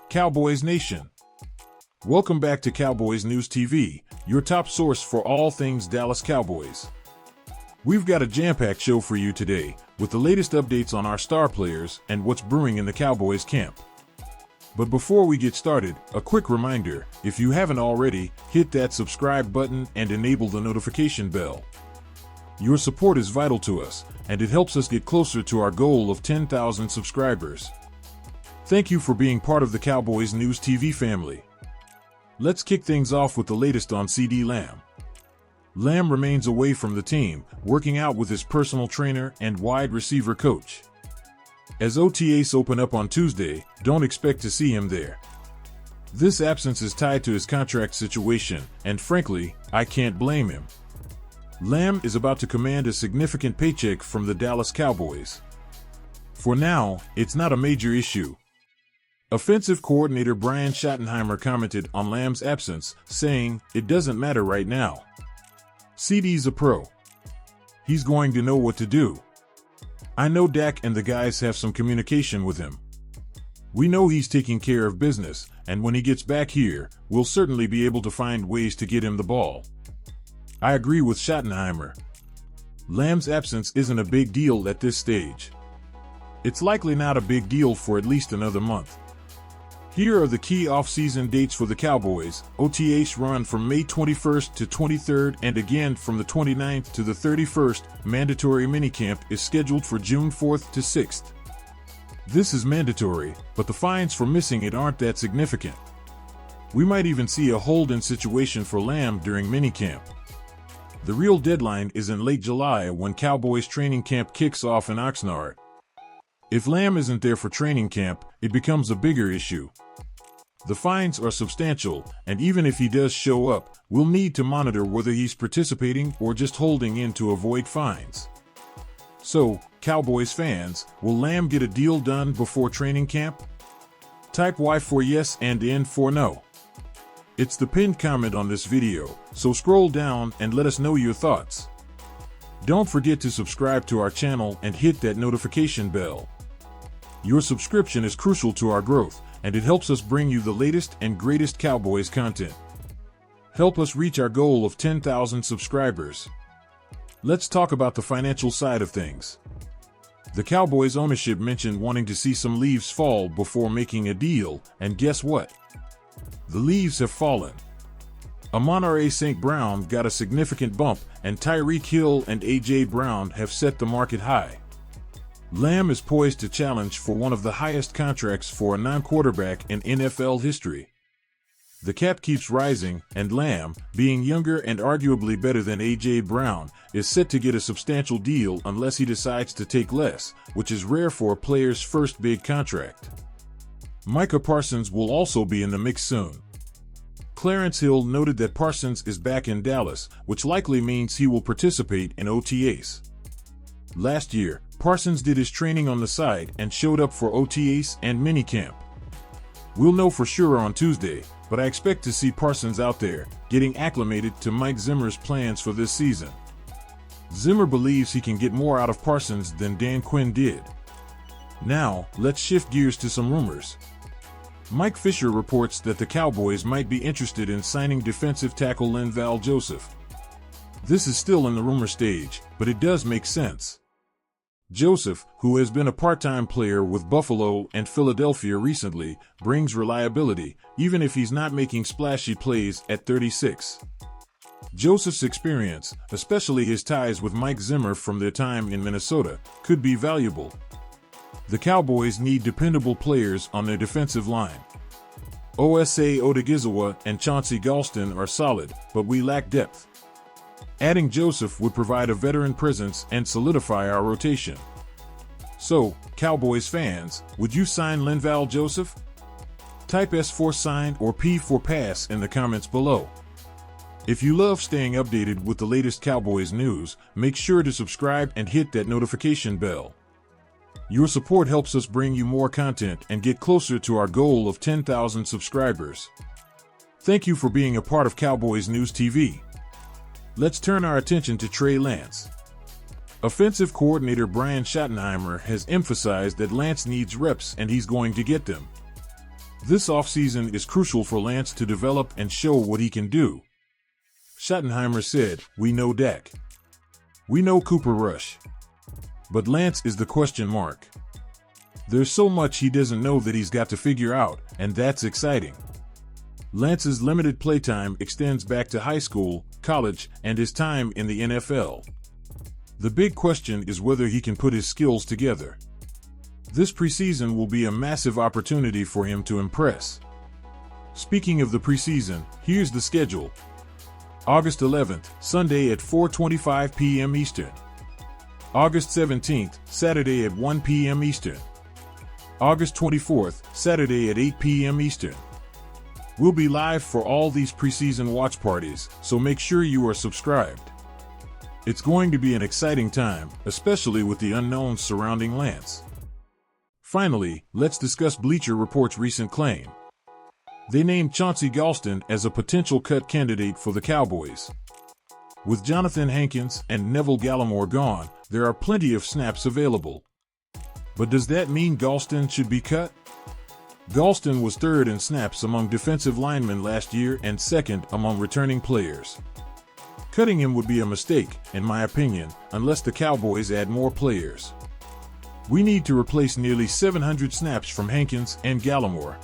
Cowboys Nation. Welcome back to Cowboys News TV, your top source for all things Dallas Cowboys. We've got a jam-packed show for you today, with the latest updates on our star players and what's brewing in the Cowboys camp. But before we get started, a quick reminder, if you haven't already, hit that subscribe button and enable the notification bell. Your support is vital to us, and it helps us get closer to our goal of 10,000 subscribers. Thank you for being part of the Cowboys News TV family. Let's kick things off with the latest on CeeDee Lamb. Lamb remains away from the team, working out with his personal trainer and wide receiver coach. As OTAs open up on Tuesday, don't expect to see him there. This absence is tied to his contract situation, and frankly, I can't blame him. Lamb is about to command a significant paycheck from the Dallas Cowboys. For now, it's not a major issue. Offensive coordinator Brian Schottenheimer commented on Lamb's absence, saying, "It doesn't matter right now. CeeDee's a pro. He's going to know what to do. I know Dak and the guys have some communication with him. We know he's taking care of business, and when he gets back here, we'll certainly be able to find ways to get him the ball." I agree with Schottenheimer. Lamb's absence isn't a big deal at this stage. It's likely not a big deal for at least another month. Here are the key off-season dates for the Cowboys. OTAs run from May 21st to 23rd and again from the 29th to the 31st. Mandatory minicamp is scheduled for June 4th to 6th. This is mandatory, but the fines for missing it aren't that significant. We might even see a hold-in situation for Lamb during minicamp. The real deadline is in late July when Cowboys training camp kicks off in Oxnard. If Lamb isn't there for training camp, it becomes a bigger issue. The fines are substantial, and even if he does show up, we'll need to monitor whether he's participating or just holding in to avoid fines. So, Cowboys fans, will Lamb get a deal done before training camp? Type Y for yes and N for no. It's the pinned comment on this video, so scroll down and let us know your thoughts. Don't forget to subscribe to our channel and hit that notification bell. Your subscription is crucial to our growth, and it helps us bring you the latest and greatest Cowboys content. Help us reach our goal of 10,000 subscribers. Let's talk about the financial side of things. The Cowboys ownership mentioned wanting to see some leaves fall before making a deal, and guess what? The leaves have fallen. Amon-Ra St. Brown got a significant bump, and Tyreek Hill and A.J. Brown have set the market high. Lamb is poised to challenge for one of the highest contracts for a non-quarterback in NFL history. The cap keeps rising, and Lamb, being younger and arguably better than A.J. Brown, is set to get a substantial deal unless he decides to take less, which is rare for a player's first big contract. Micah Parsons will also be in the mix soon. Clarence Hill noted that Parsons is back in Dallas, which likely means he will participate in OTAs. Last year, Parsons did his training on the side and showed up for OTAs and minicamp. We'll know for sure on Tuesday, but I expect to see Parsons out there, getting acclimated to Mike Zimmer's plans for this season. Zimmer believes he can get more out of Parsons than Dan Quinn did. Now, let's shift gears to some rumors. Mike Fisher reports that the Cowboys might be interested in signing defensive tackle Linval Joseph. This is still in the rumor stage, but it does make sense. Joseph, who has been a part-time player with Buffalo and Philadelphia recently, brings reliability, even if he's not making splashy plays at 36. Joseph's experience, especially his ties with Mike Zimmer from their time in Minnesota, could be valuable. The Cowboys need dependable players on their defensive line. Osa Odigizwa and Chauncey Galston are solid, but we lack depth. Adding Joseph would provide a veteran presence and solidify our rotation. So, Cowboys fans, would you sign Linval Joseph? Type S for sign or P for pass in the comments below. If you love staying updated with the latest Cowboys news, make sure to subscribe and hit that notification bell. Your support helps us bring you more content and get closer to our goal of 10,000 subscribers. Thank you for being a part of Cowboys News TV. Let's turn our attention to Trey Lance. Offensive coordinator Brian Schottenheimer has emphasized that Lance needs reps and he's going to get them. This offseason is crucial for Lance to develop and show what he can do. Schottenheimer said, "We know Dak. We know Cooper Rush. But Lance is the question mark. There's so much he doesn't know that he's got to figure out, and that's exciting." Lance's limited playtime extends back to high school, college, and his time in the NFL. The big question is whether he can put his skills together. This preseason will be a massive opportunity for him to impress. Speaking of the preseason, here's the schedule. August 11th, Sunday at 4:25 p.m. Eastern. August 17th, Saturday at 1 p.m. Eastern. August 24th, Saturday at 8 p.m. Eastern. We'll be live for all these preseason watch parties, so make sure you are subscribed. It's going to be an exciting time, especially with the unknowns surrounding Lance. Finally, let's discuss Bleacher Report's recent claim. They named Chauncey Golston as a potential cut candidate for the Cowboys. With Jonathan Hankins and Neville Gallimore gone, there are plenty of snaps available. But does that mean Golston should be cut? Golston was third in snaps among defensive linemen last year and second among returning players. Cutting him would be a mistake, in my opinion, unless the Cowboys add more players. We need to replace nearly 700 snaps from Hankins and Gallimore.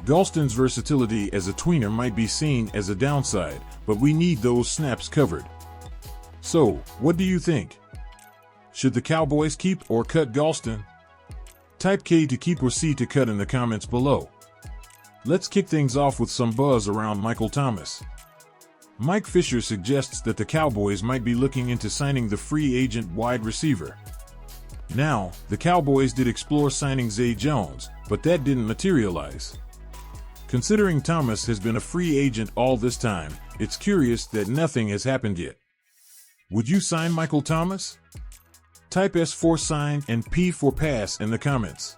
Golston's versatility as a tweener might be seen as a downside, but we need those snaps covered. So, what do you think? Should the Cowboys keep or cut Golston? Type K to keep or C to cut in the comments below. Let's kick things off with some buzz around Michael Thomas. Mike Fisher suggests that the Cowboys might be looking into signing the free agent wide receiver. Now, the Cowboys did explore signing Zay Jones, but that didn't materialize. Considering Thomas has been a free agent all this time, it's curious that nothing has happened yet. Would you sign Michael Thomas? Type S for sign and P for pass in the comments.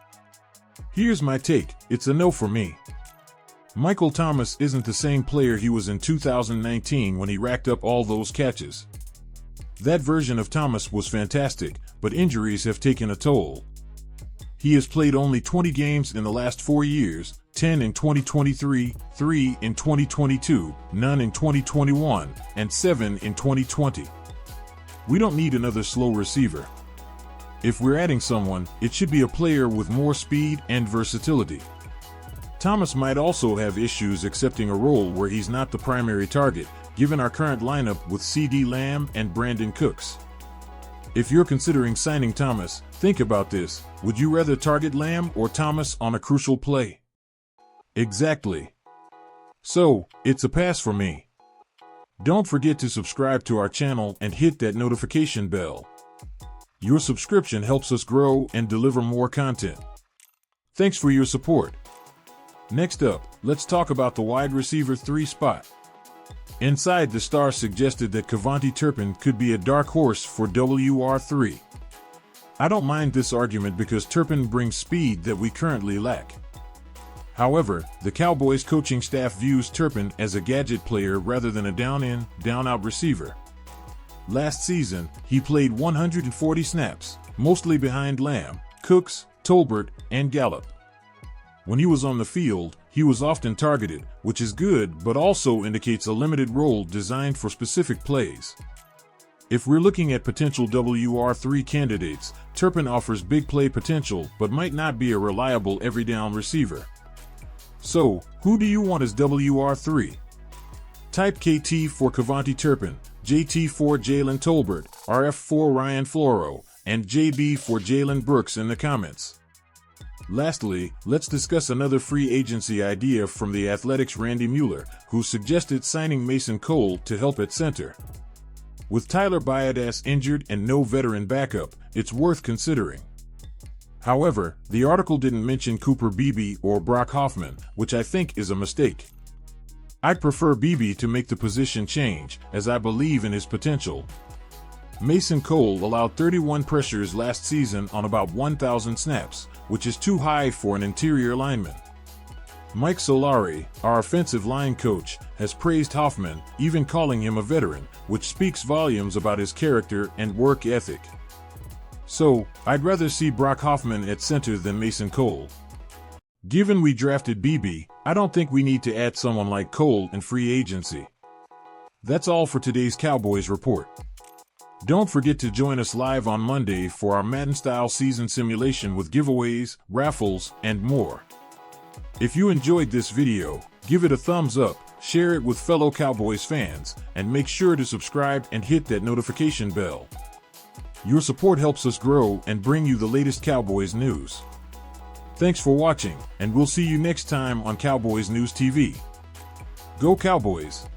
Here's my take, it's a no for me. Michael Thomas isn't the same player he was in 2019 when he racked up all those catches. That version of Thomas was fantastic, but injuries have taken a toll. He has played only 20 games in the last 4 years, 10 in 2023, 3 in 2022, none in 2021, and 7 in 2020. We don't need another slow receiver. If we're adding someone, it should be a player with more speed and versatility. Thomas might also have issues accepting a role where he's not the primary target, given our current lineup with CeeDee Lamb and Brandon Cooks. If you're considering signing Thomas, think about this. Would you rather target Lamb or Thomas on a crucial play? Exactly. So, it's a pass for me. Don't forget to subscribe to our channel and hit that notification bell. Your subscription helps us grow and deliver more content. Thanks for your support. Next up, let's talk about the wide receiver 3 spot. Inside the Star suggested that KaVontae Turpin could be a dark horse for WR3. I don't mind this argument because Turpin brings speed that we currently lack. However, the Cowboys coaching staff views Turpin as a gadget player rather than a down-in, down-out receiver. Last season, he played 140 snaps, mostly behind Lamb, Cooks, Tolbert, and Gallup. When he was on the field, he was often targeted, which is good but also indicates a limited role designed for specific plays. If we're looking at potential WR3 candidates, Turpin offers big play potential but might not be a reliable every-down receiver. So, who do you want as WR3? Type KT for KaVontae Turpin, JT for Jalen Tolbert, RF for Ryan Floro, and JB for Jalen Brooks in the comments. Lastly, let's discuss another free agency idea from the Athletic's Randy Mueller, who suggested signing Mason Cole to help at center. With Tyler Biadasz injured and no veteran backup, it's worth considering. However, the article didn't mention Cooper Beebe or Brock Hoffman, which I think is a mistake. I'd prefer Beebe to make the position change, as I believe in his potential. Mason Cole allowed 31 pressures last season on about 1,000 snaps, which is too high for an interior lineman. Mike Solari, our offensive line coach, has praised Hoffman, even calling him a veteran, which speaks volumes about his character and work ethic. So, I'd rather see Brock Hoffman at center than Mason Cole. Given we drafted BB, I don't think we need to add someone like Cole in free agency. That's all for today's Cowboys Report. Don't forget to join us live on Monday for our Madden-style season simulation with giveaways, raffles, and more. If you enjoyed this video, give it a thumbs up, share it with fellow Cowboys fans, and make sure to subscribe and hit that notification bell. Your support helps us grow and bring you the latest Cowboys news. Thanks for watching, and we'll see you next time on Cowboys News TV. Go Cowboys!